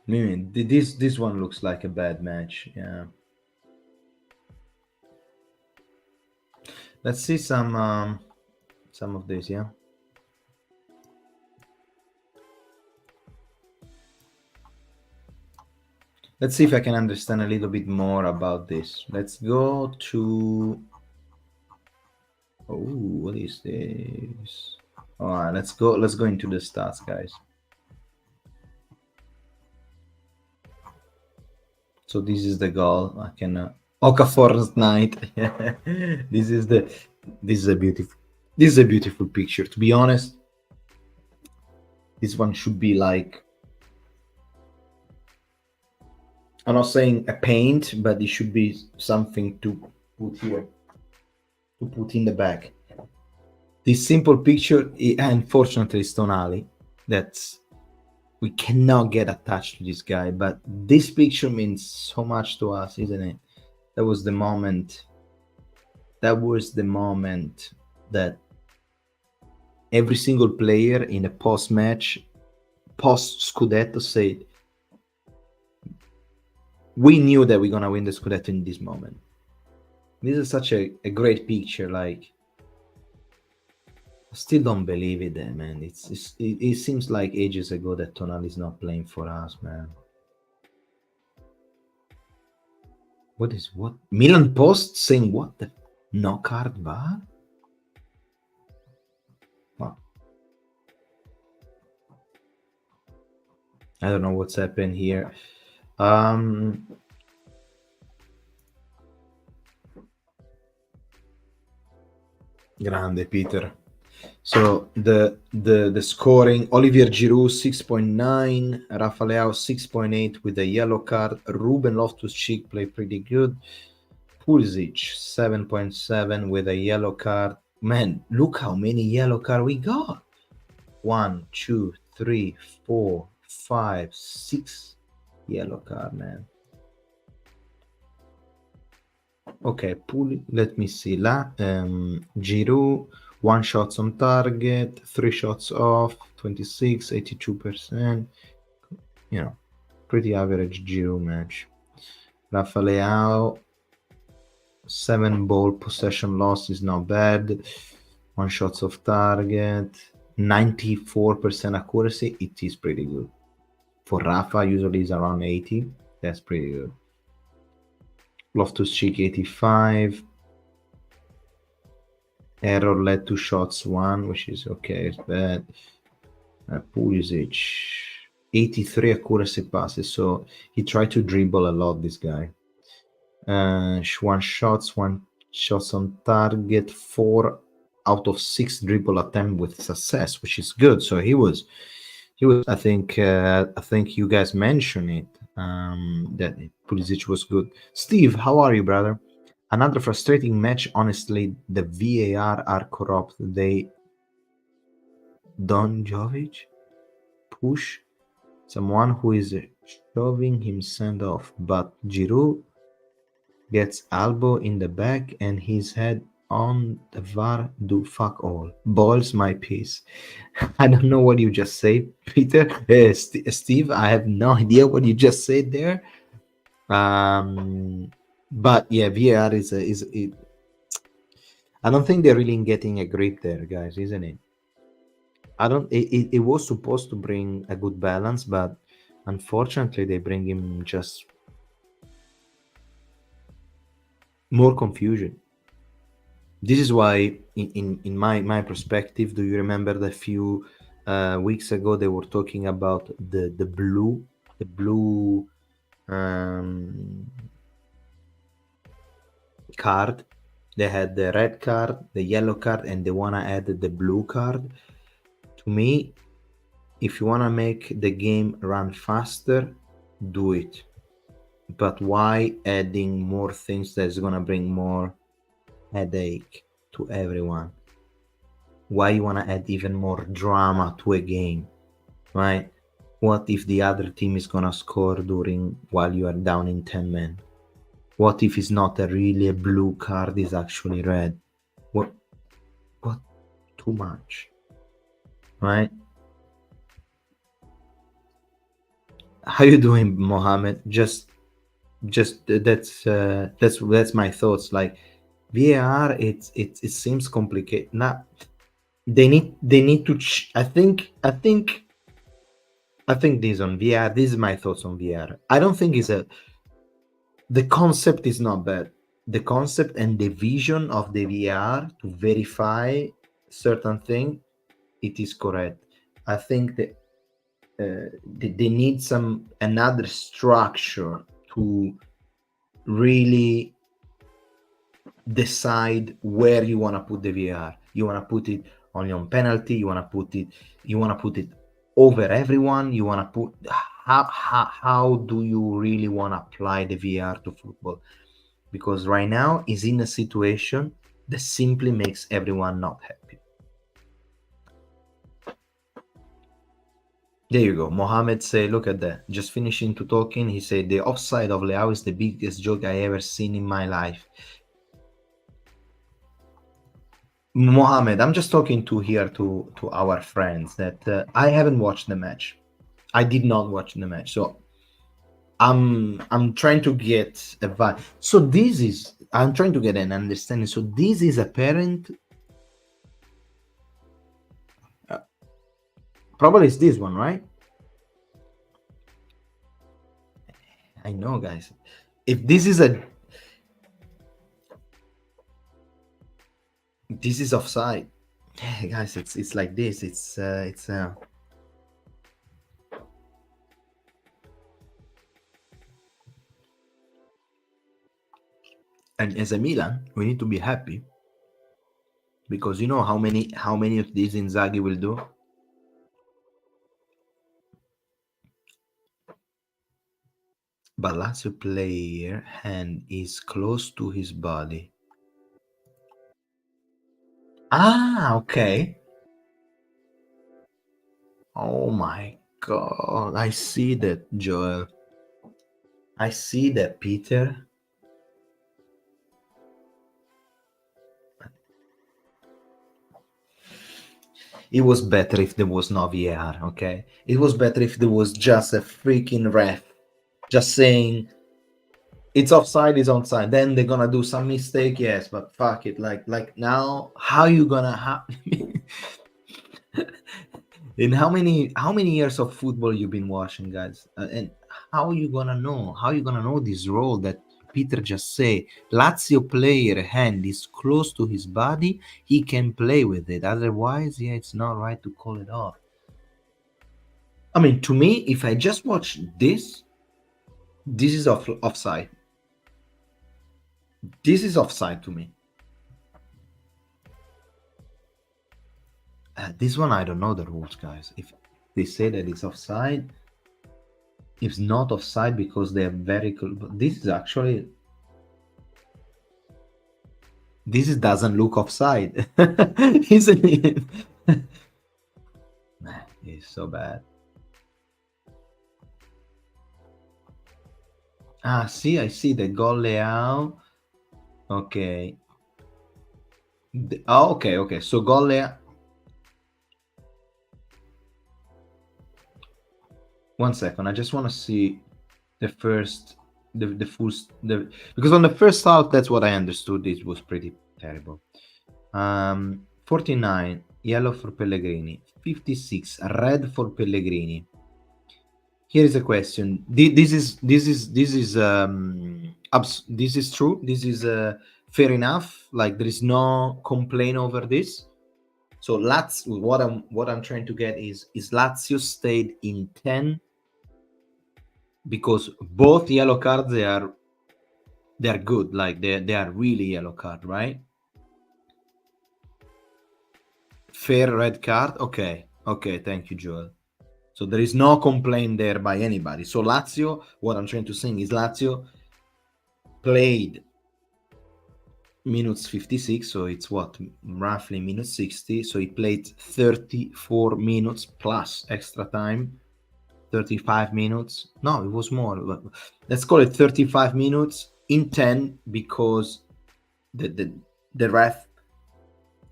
Maybe this one looks like a bad match. Yeah. Let's see some of this. Yeah. Let's see if I can understand a little bit more about this. Let's go to. Oh, what is this? All right, let's go into the stats, guys. So this is the goal. I can Okafor's night. This is a beautiful picture. To be honest, this one should be like, I'm not saying a paint, but it should be something to put here, to put in the back. This simple picture, unfortunately, is Tonali. That's, we cannot get attached to this guy, but this picture means so much to us, isn't it? That was the moment that every single player in a post-match, post-Scudetto said, we knew that we're going to win the Scudetto in this moment. This is such a great picture. Like, I still don't believe it, man. It seems like ages ago that Tonali is not playing for us, man. What Milan Post saying what? The no card VAR? Wow. I don't know what's happened here. Grande Peter. So the scoring: Olivier Giroud 6.9, Rafa Leao 6.8 with a yellow card. Ruben Loftus-Cheek played pretty good. Pulisic 7.7 with a yellow card. Man, look how many yellow card we got. 1, 2, 3, 4, 5, 6 yellow card, man. Okay, let me see. Giroud, 1 shots on target, 3 shots off, 26, 82%. You know, pretty average Giroud match. Rafael, 7 ball possession loss is not bad. 1 shots off target, 94% accuracy. It is pretty good. For Rafa, usually is around 80. That's pretty good. Loftus-Cheek, 85. Error led to shots 1, which is okay. It's bad. Pulisic, 83 accuracy passes. So he tried to dribble a lot, this guy. 1 shots on target, 4 out of 6 dribble attempt with success, which is good. So he was. I think you guys mentioned it, that Pulisic was good. Steve, how are you, brother? Another frustrating match. Honestly, the VAR are corrupt. They Don Jovic push someone who is shoving himself off, but Giroud gets elbow in the back and his head on the VAR do fuck all. Boils my piece. I don't know what you just said, Peter. Steve, I have no idea what you just said there. But yeah, VAR is it. I don't think they're really getting a grip there, guys, isn't it? I don't. It was supposed to bring a good balance, but unfortunately, they bring him just more confusion. This is why, in my perspective, do you remember the few weeks ago they were talking about the blue card? They had the red card, the yellow card, and they want to add the blue card. To me, if you want to make the game run faster, do it. But why adding more things that's going to bring more headache to everyone? Why you want to add even more drama to a game, right? What if the other team is going to score while you are down in 10 men? What if it's not really a blue card, is actually red? What too much, right? How you doing, Mohammed? Just that's my thoughts. Like VAR, it seems complicated. Now they need to. I think this on VR. This is my thoughts on VR. I don't think the concept is not bad. The concept and the vision of the VR to verify certain thing, it is correct. I think that they need another structure to really decide where you want to put the VR. You want to put it only on penalty. You want to put it over everyone. You want to put how do you really want to apply the VR to football? Because right now is in a situation that simply makes everyone not happy. There you go. Mohammed say, look at that. Just finishing to talking, he said the offside of Leao is the biggest joke I ever seen in my life. Mohammed, I'm just talking to our friends that I haven't watched the match. I did not watch the match, so I'm trying to get a vibe. So I'm trying to get an understanding. So this is apparent. Probably it's this one, right? I know, guys. If this is offside, guys, it's like this. It's and as a Milan, we need to be happy because you know how many of these Inzaghi will do. But Lazio player hand is close to his body. Ah, okay. Oh my god, I see that, Joel. I see that, Peter. It was better if there was no VAR, okay? It was better if there was just a freaking ref just saying it's offside, it's onside. Then they're gonna do some mistake, yes, but fuck it. Like now, how you gonna in how many years of football you've been watching, guys? And how you gonna know? How you gonna know this role that Peter just say? Lazio player hand is close to his body, he can play with it. Otherwise, yeah, it's not right to call it off. I mean, to me, if I just watch this is offside. This is offside to me. This one, I don't know the rules, guys. If they say that it's offside, it's not offside because they're very cool. But this is actually, doesn't look offside, isn't it? Man, it's so bad. Ah, see, I see the goal layout. Okay. Okay. So goal layout. One second, I just want to see the first, the full, because on the first half, that's what I understood. It was pretty terrible. 49 yellow for Pellegrini, 56 red for Pellegrini. Here is a question. This is true. This is fair enough. Like there is no complaint over this. So what I'm trying to get is Lazio stayed in 10 because both yellow cards they are good. Like they are really yellow card, right? Fair red card. Okay, thank you, Joel. So there is no complaint there by anybody. So Lazio, what I'm trying to say is Lazio played minutes 56, so it's what, roughly minutes 60. So he played 34 minutes plus extra time, 35 minutes. No, it was more. But let's call it 35 minutes in 10 because the ref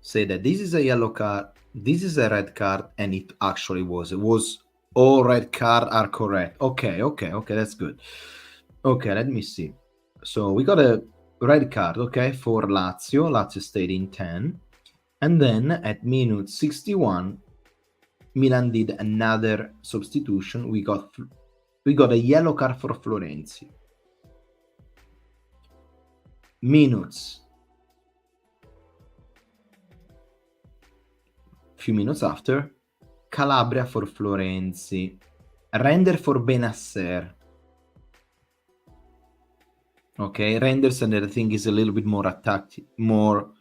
say that this is a yellow card, this is a red card, and it actually was. It was all red card are correct. Okay, that's good. Okay, let me see. So we got a red card, okay, for Lazio. Lazio stayed in 10. And then at minute 61, Milan did another substitution. We got a yellow card for Florenzi. Few minutes after, Calabria for Florenzi, Render for Benasser. Okay, Renderson, I think, is a little bit more attacking, more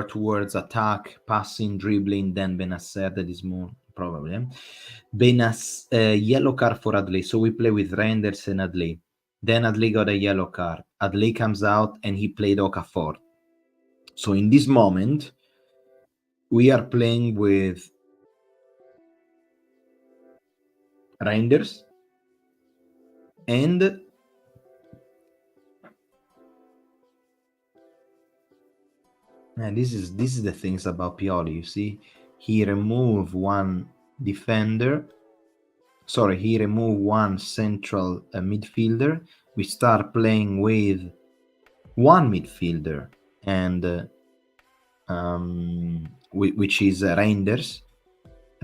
towards attack, passing, dribbling than Benasser. That is more probably. Yellow card for Adley. So we play with Renders and Adley. Then Adley got a yellow card. Adley comes out and he played Okafor. So in this moment, we are playing with Renders and this is the things about Pioli. You see, he removed one defender. Sorry, he removed one central midfielder. We start playing with one midfielder and which is Reinders.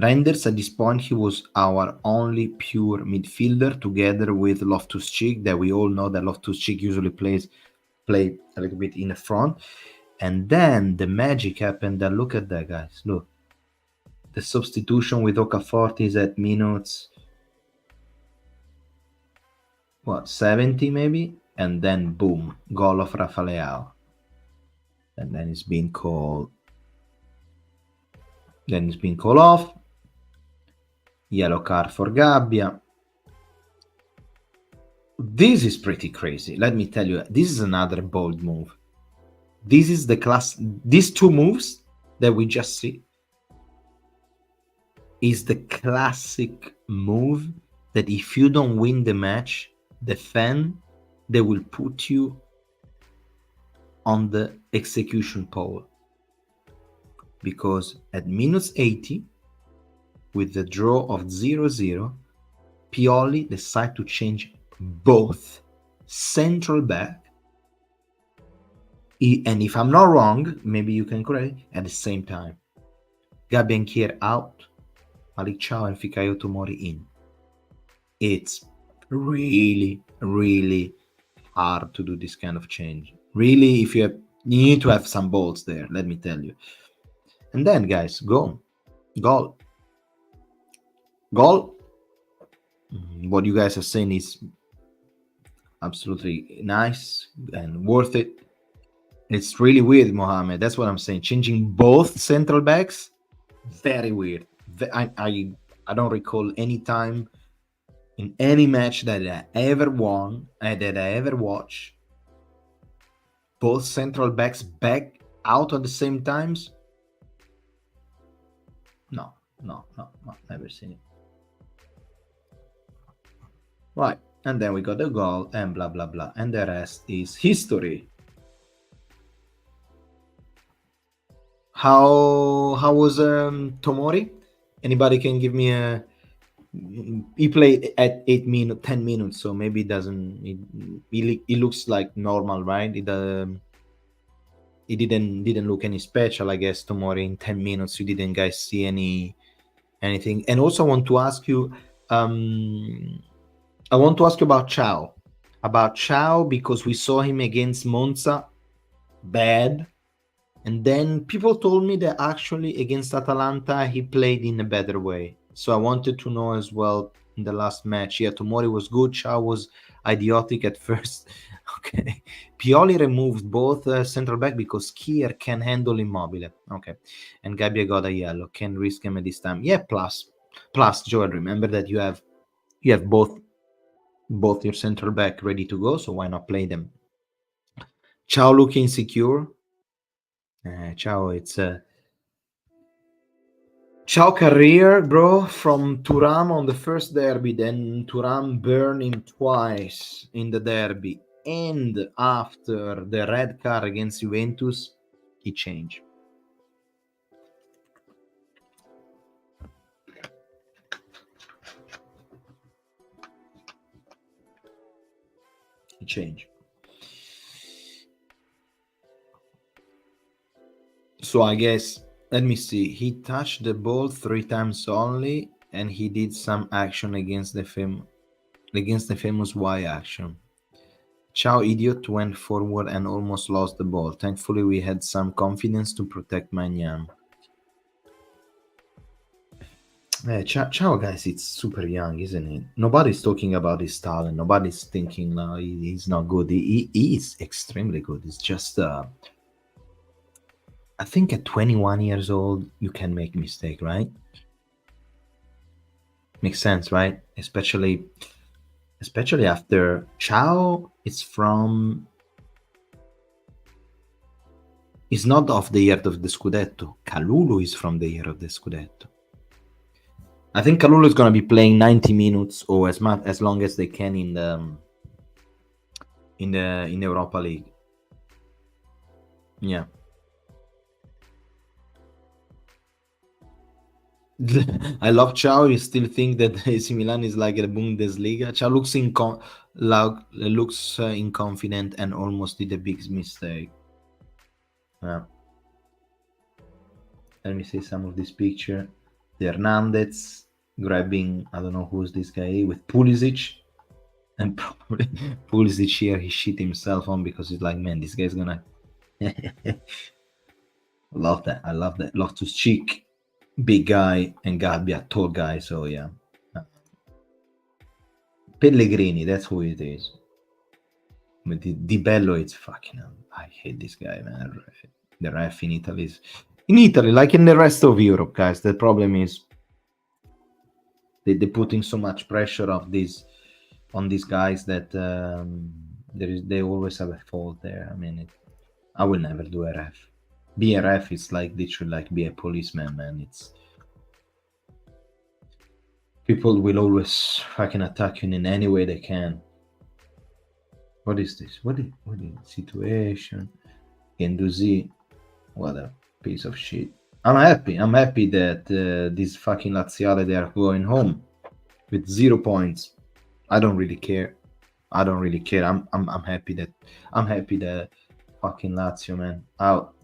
Reinders, at this point, he was our only pure midfielder together with Loftus-Cheek, that we all know that Loftus-Cheek usually play a little bit in the front. And then the magic happened. And look at that, guys. Look. The substitution with Okafor is at minutes, 70 maybe? And then boom, goal of Rafael. And then it's been called. Then it's been called off. Yellow card for Gabbia. This is pretty crazy. Let me tell you, this is another bold move. This is the class. These two moves that we just see is the classic move that if you don't win the match, the fan, they will put you on the execution pole. Because at minus 80, with the draw of 0-0, Pioli decided to change both central back, and if I'm not wrong, maybe you can correct, at the same time. Gabianchier out, Malik Chow and Fikayo Tomori in. It's really, really hard to do this kind of change. Really, if you need to have some balls there, let me tell you. And then, guys, goal. What you guys are saying is absolutely nice and worth it. It's really weird, Mohamed. That's what I'm saying. Changing both central backs, very weird. I don't recall any time in any match that I ever won and that I ever watched, both central backs back out at the same times. No, never seen it. Right, and then we got the goal and blah blah blah, and the rest is history. How was Tomori? Anybody can give me a? He played at 10 minutes, so maybe it doesn't. It looks like normal, right? It didn't look any special, I guess. Tomori in 10 minutes, you didn't guys see anything. And also, I want to ask you. I want to ask you about Chow because we saw him against Monza, bad. And then people told me that actually against Atalanta, he played in a better way. So I wanted to know as well in the last match. Yeah, Tomori was good. Chow was idiotic at first. Okay. Pioli removed both central back because Kier can handle Immobile. Okay. And Gabbia got a yellow. Can risk him at this time. Yeah, plus Joel, remember that you have both your central back ready to go, so why not play them? Chow looking insecure. Chow, it's Chow career, bro, from Thuram on the first derby, then Thuram burned him twice in the derby, and after the red card against Juventus, he changed. So I guess, let me see, he touched the ball 3 times only, and he did some action against the famous Y action. Chow idiot went forward and almost lost the ball. Thankfully, we had some confidence to protect Maignan. Chow, guys, it's super young, isn't it? Nobody's talking about his talent. Nobody's thinking no, he's not good. He is extremely good. It's just I think at 21 years old, you can make mistake, right? Makes sense, right? Especially after Chow is not of the year of the Scudetto. Kalulu is from the year of the Scudetto. I think Kalulu is going to be playing 90 minutes or as long as they can in Europa League. Yeah. I love Chow. You still think that AC Milan is like a Bundesliga? Chow looks inconfident and almost did a big mistake. Let me see some of this picture. The Hernandez grabbing, I don't know who's this guy, with Pulisic. And probably Pulisic here, he shit himself on because he's like, man, this guy's gonna... Love that. I love that. Loftus Cheek, big guy, and Gabbia, tall guy, so yeah. Pellegrini, that's who it is. But Di Bello, it's fucking... I hate this guy, man. The ref in Italy is... In Italy, like in the rest of Europe, guys, the problem is they're putting so much pressure on these guys that they always have a fault there. I mean, I will never do RF. Be a ref is like literally like be a policeman, man. It's people will always fucking attack you in any way they can. What is this? What is situation? Can do Z? What a piece of shit. I'm happy. I'm happy that these fucking Laziale they are going home with 0 points. I don't really care. I don't really care. I'm happy that fucking Lazio, man, out.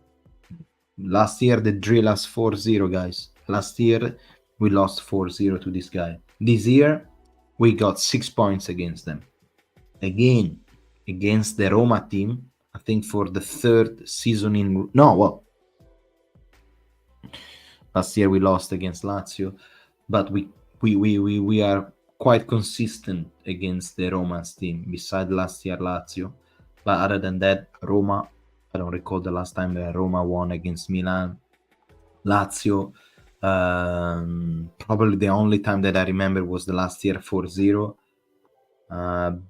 Last year they drill us 4-0, guys. Last year we lost 4-0 to this guy. This year we got 6 points against them. Again, against the Roma team, I think for the third season in last year we lost against Lazio, but we are quite consistent against the Roma's team, beside last year Lazio. But other than that, Roma, I don't recall the last time that Roma won against Milan. Lazio, probably the only time that I remember was the last year 4-0.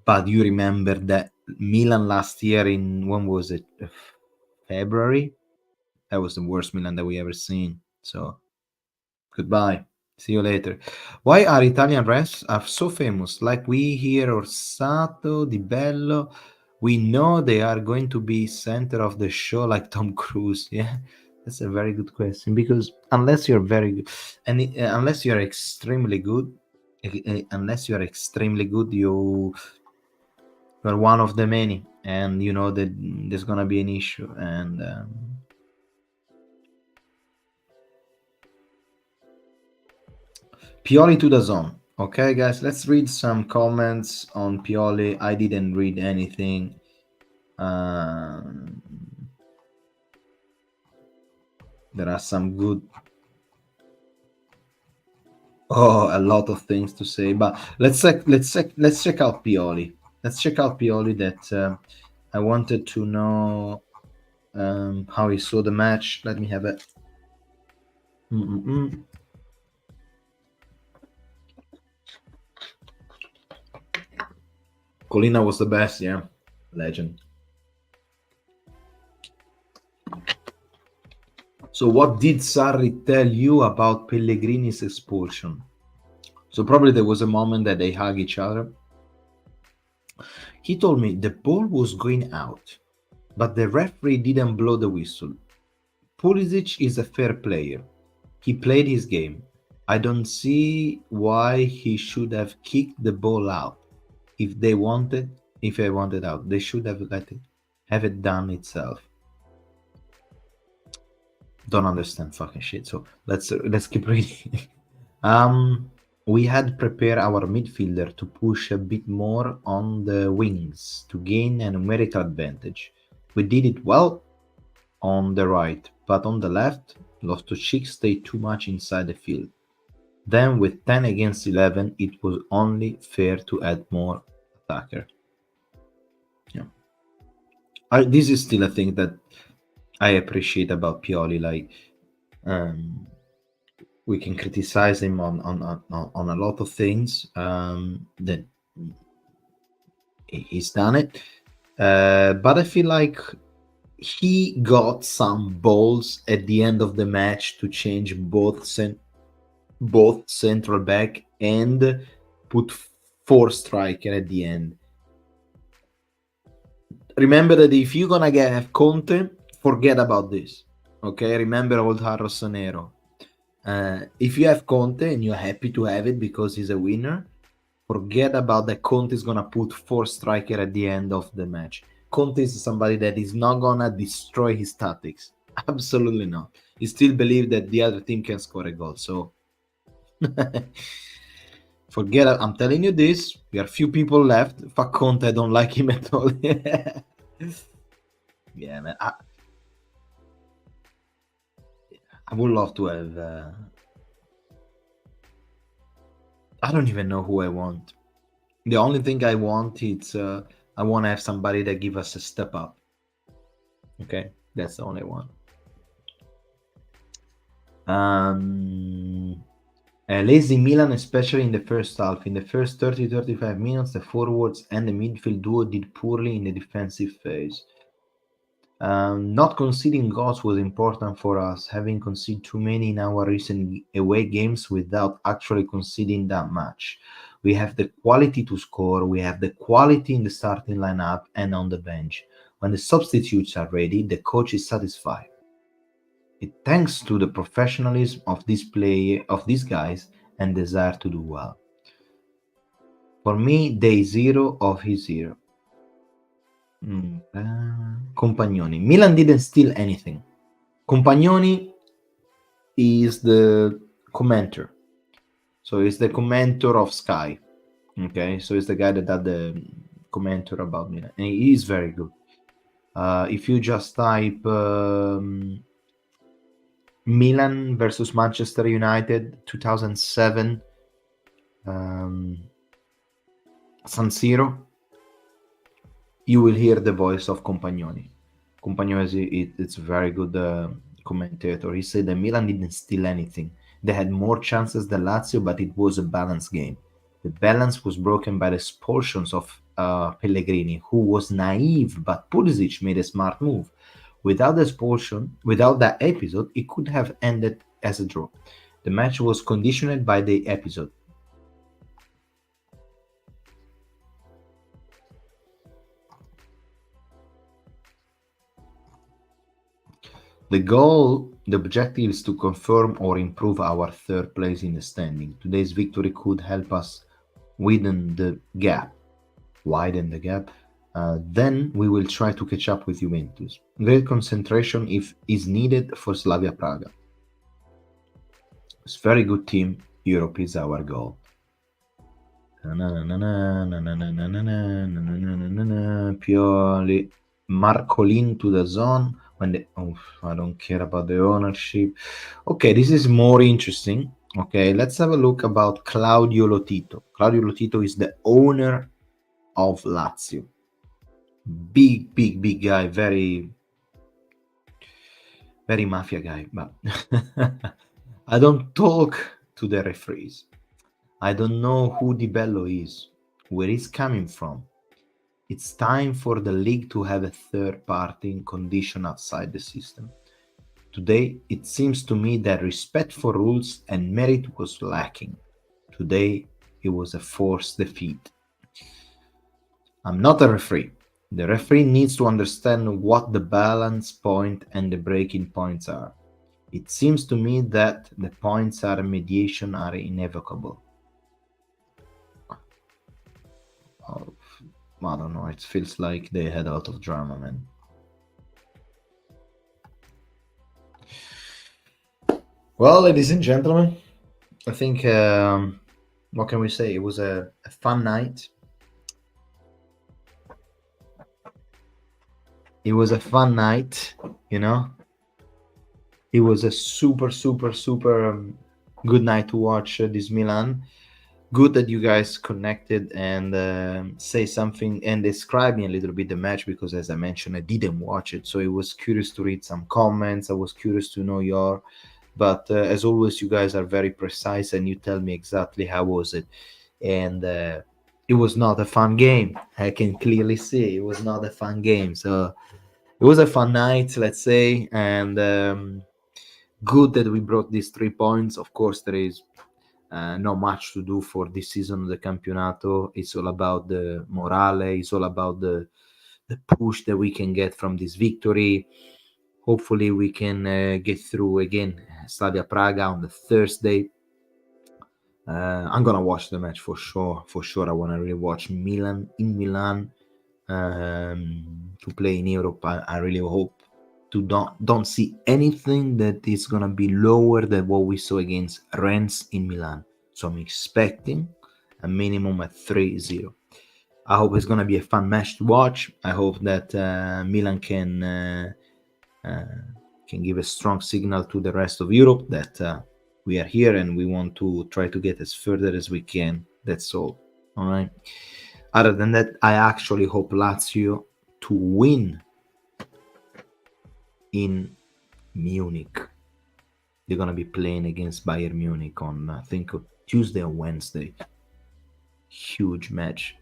But you remember that Milan last year in, when was it? February? That was the worst Milan that we ever seen. So, goodbye. See you later. Why are Italian refs are so famous? Like we hear Orsato, Di Bello, we know they are going to be center of the show like Tom Cruise. Yeah, that's a very good question, because unless you're very good, and unless you're extremely good, you are one of the many, and you know that there's gonna be an issue. And Pioli to the zone. Okay, guys, let's read some comments on Pioli. I didn't read anything. There are some good. A lot of things to say, but let's check out Pioli. Let's check out Pioli. That I wanted to know how he saw the match. Let me have it. Colina was the best, yeah, legend. So what did Sarri tell you about Pellegrini's expulsion? So probably there was a moment that they hug each other. He told me the ball was going out, but the referee didn't blow the whistle. Pulisic is a fair player. He played his game. I don't see why he should have kicked the ball out. If they wanted out, they should have let it have it done itself. Don't understand fucking shit. So let's keep reading. We had prepared our midfielder to push a bit more on the wings to gain a numerical advantage. We did it well on the right, but on the left, Loftus-Cheek stayed too much inside the field. Then with 10 against 11, it was only fair to add more attacker. Yeah, this is still a thing that I appreciate about Pioli. Like, we can criticize him on a lot of things that he's done it, but I feel like he got some balls at the end of the match to change both central back and put 4 striker at the end. Remember that if you're gonna have Conte, forget about this. Okay, remember old Rossonero. If you have Conte and you're happy to have it because he's a winner, forget about that Conte is gonna put 4 striker at the end of the match. Conte is somebody that is not gonna destroy his tactics. Absolutely not. He still believes that the other team can score a goal. So forget it. I'm telling you this. We are few people left. Fuck Conte. I don't like him at all. Yeah, man. I would love to have. I don't even know who I want. The only thing I want is I want to have somebody that give us a step up. Okay, that's the only one. Lazy Milan, especially in the first half. In the first 30-35 minutes, the forwards and the midfield duo did poorly in the defensive phase. Not conceding goals was important for us, having conceded too many in our recent away games without actually conceding that much. We have the quality to score, we have the quality in the starting lineup and on the bench. When the substitutes are ready, the coach is satisfied. It thanks to the professionalism of these guys and desire to do well. For me, day zero of his zero. Compagnoni. Milan didn't steal anything. Compagnoni is the commenter. So he's the commenter of Sky. Okay, so he's the guy that did the commenter about Milan. And he is very good. If you just type Milan versus Manchester United 2007 San Siro, you will hear the voice of Compagnoni. Compagnoni it's a very good commentator. He said that Milan didn't steal anything. They had more chances than Lazio, but it was a balanced game. The balance was broken by the expulsions of Pellegrini, who was naive, but Pulisic made a smart move. Without the expulsion, without that episode, it could have ended as a draw. The match was conditioned by the episode. The goal, the objective is to confirm or improve our third place in the standing. Today's victory could help us widen the gap. Then we will try to catch up with Juventus. Great concentration is needed for Slavia Praga. It's a very good team. Europe is our goal. Pioli, Marcolin to the zone. I don't care about the ownership. Okay, this is more interesting. Okay, let's have a look about Claudio Lotito. Claudio Lotito is the owner of Lazio. Big guy, very mafia guy. But I don't talk to the referees. I don't know who Di Bello is, where he's coming from. It's time for the league to have a third party in condition outside the system. Today, it seems to me that respect for rules and merit was lacking. Today, it was a forced defeat. I'm not a referee. The referee needs to understand what the balance point and the breaking points are. It seems to me that the points are mediation are inevitable. I don't know, it feels like they had a lot of drama, man. Well, ladies and gentlemen, I think, what can we say? It was a fun night. It was a fun night, you know? It was a super good night to watch this Milan. Good that you guys connected and say something and describe me a little bit the match, because as I mentioned, I didn't watch it, so I was curious to read some comments. I was curious to know your, but as always, you guys are very precise and you tell me exactly how was it. And it was not a fun game. I can clearly see it was not a fun game. So it was a fun night, let's say, and good that we brought these 3 points. Of course, there is not much to do for this season of the Campionato. It's all about the morale. It's all about the push that we can get from this victory. Hopefully, we can get through again Slavia Praga on the Thursday. I'm gonna watch the match for sure. I want to really watch Milan in Milan to play in Europe. I really hope to don't see anything that is gonna be lower than what we saw against Rennes in Milan. So I'm expecting a minimum at 3-0. I hope it's gonna be a fun match to watch. I hope that Milan can give a strong signal to the rest of Europe that we are here and we want to try to get as further as we can. That's all. All right. Other than that, I actually hope Lazio to win in Munich. They're gonna be playing against Bayern Munich on, I think, Tuesday or Wednesday. Huge match.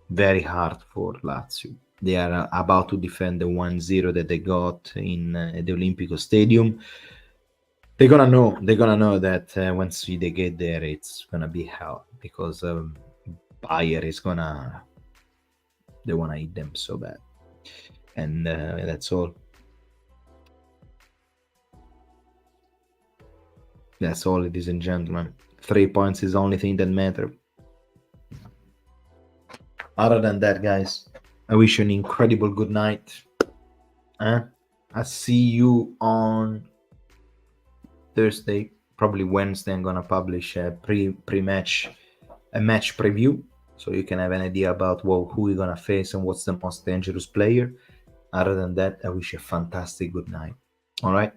Very hard for Lazio. They are about to defend the 1-0 that they got in the Olimpico Stadium. They're gonna know that once they get there, it's gonna be hell, because Bayer is they wanna eat them so bad, and that's all. That's all, ladies and gentlemen. 3 points is the only thing that matter. Other than that, guys, I wish you an incredible good night. I see you on Thursday, probably Wednesday. I'm gonna publish a match preview, so you can have an idea about who we're gonna face and what's the most dangerous player. Other than that, I wish you a fantastic good night. All right,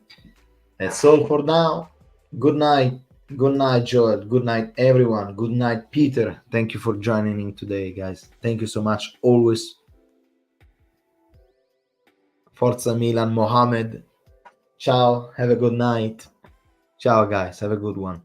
that's all for now. Good night. Good night, Joel. Good night, everyone. Good night, Peter. Thank you for joining in today, guys. Thank you so much. Always. Forza Milan, Mohammed. Ciao. Have a good night. Ciao, guys. Have a good one.